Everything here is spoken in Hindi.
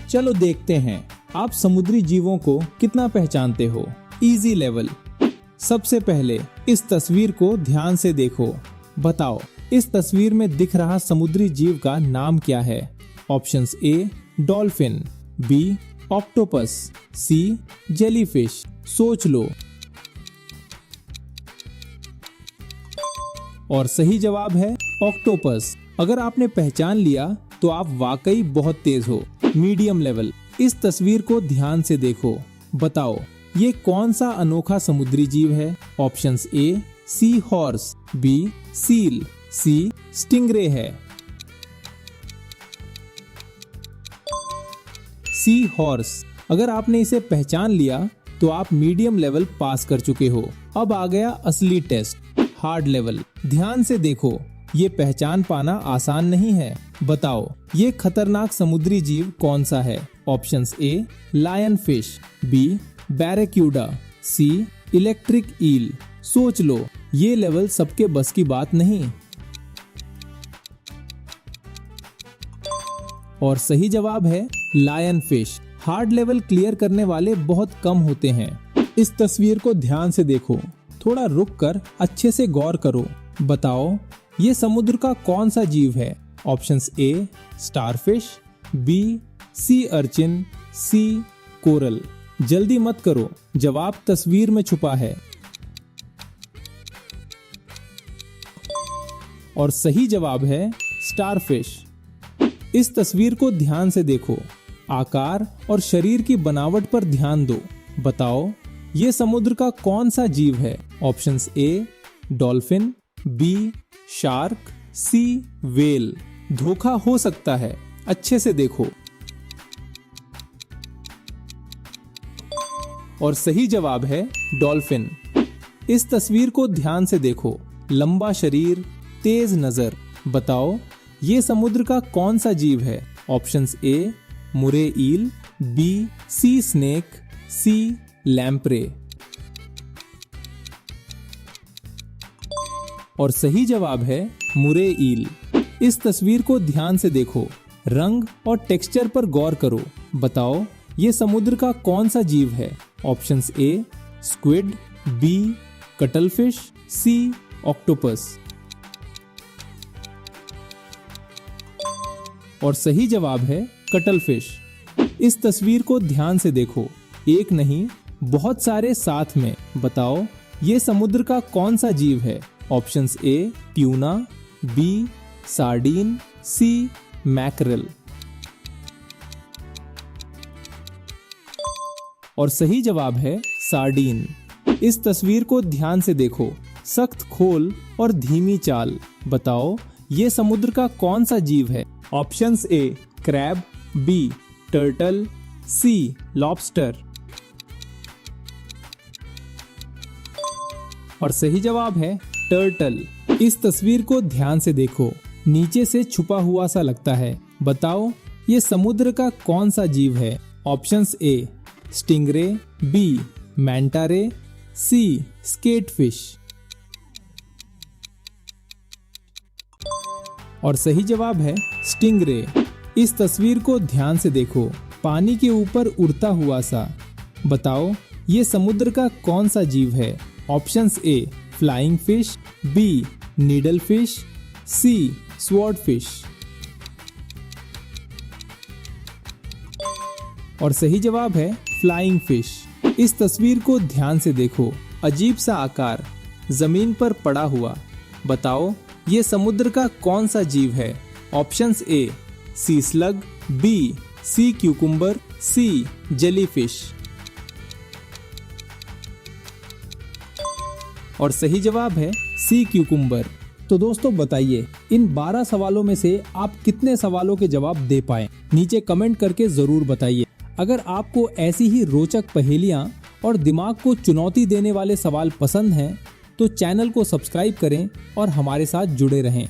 चलो देखते हैं आप समुद्री जीवों को कितना पहचानते हो। Easy level. सबसे पहले इस तस्वीर को ध्यान से देखो। बताओ इस तस्वीर में दिख रहा समुद्री जीव का नाम क्या है। Options A dolphin, B octopus, C jellyfish. सोच लो। और सही जवाब है ऑक्टोपस। अगर आपने पहचान लिया तो आप वाकई बहुत तेज हो। Medium level. इस तस्वीर को ध्यान से देखो। बताओ ये कौन सा अनोखा समुद्री जीव है। Options A sea horse, B seal, C stingray है। Sea horse. अगर आपने इसे पहचान लिया तो आप मीडियम लेवल पास कर चुके हो। अब आ गया असली टेस्ट, हार्ड लेवल। ध्यान से देखो, ये पहचान पाना आसान नहीं है। बताओ ये खतरनाक समुद्री जीव कौन सा है। Options A lion fish, B barracuda, C electric eel. सोच लो, ये लेवल सबके बस की बात नहीं। और सही जवाब है lion fish. Hard level clear करने वाले बहुत कम होते हैं। इस तस्वीर को ध्यान से देखो, थोड़ा रुक कर अच्छे से गौर करो। बताओ ये समुद्र का कौन सा जीव है। Options A starfish, B sea urchin, C coral. जल्दी मत करो, जवाब तस्वीर में छुपा है। और सही जवाब है स्टारफिश। इस तस्वीर को ध्यान से देखो, आकार और शरीर की बनावट पर ध्यान दो। बताओ ये समुद्र का कौन सा जीव है। Options A dolphin, B shark, C whale. धोखा हो सकता है, अच्छे से देखो। और सही जवाब है डॉल्फिन। इस तस्वीर को ध्यान से देखो, लंबा शरीर, तेज नजर। बताओ ये समुद्र का कौन सा जीव है। ऑप्शंस ए मुरे ईल, बी सी स्नेक, सी लैम्प्रे। और सही जवाब है मुरे ईल। इस तस्वीर को ध्यान से देखो, रंग और टेक्सचर पर गौर करो। बताओ ये समुद्र का कौन सा जीव है। Options A squid, B cuttlefish, C octopus. और सही जवाब है कटलफिश। इस तस्वीर को ध्यान से देखो, एक नहीं बहुत सारे साथ में। बताओ ये समुद्र का कौन सा जीव है। Options A tuna, B sardine, C mackerel. और सही जवाब है सार्डीन। इस तस्वीर को ध्यान से देखो, सख्त खोल और धीमी चाल। बताओ ये समुद्र का कौन सा जीव है। Options A crab, B turtle, C lobster. और सही जवाब है टर्टल। इस तस्वीर को ध्यान से देखो, नीचे से छुपा हुआ सा लगता है। बताओ ये समुद्र का कौन सा जीव है। ऑप्शंस ए स्टिंगरे, बी मैंटा रे, सी स्केटफिश। और सही जवाब है स्टिंगरे। इस तस्वीर को ध्यान से देखो, पानी के ऊपर उड़ता हुआ सा। बताओ ये समुद्र का कौन सा जीव है। Options A flying fish, B needle fish, C sword fish. और सही जवाब है फ्लाइंग फिश। इस तस्वीर को ध्यान से देखो, अजीब सा आकार, जमीन पर पड़ा हुआ। बताओ ये समुद्र का कौन सा जीव है। Options A sea slug, B sea cucumber, C jellyfish. और सही जवाब है सी क्यूकुम्बर। तो दोस्तों बताइए इन 12 सवालों में से आप कितने सवालों के जवाब दे पाए। नीचे कमेंट करके जरूर बताइए। अगर आपको ऐसी ही रोचक पहेलियां और दिमाग को चुनौती देने वाले सवाल पसंद हैं तो चैनल को सब्सक्राइब करें और हमारे साथ जुड़े रहें।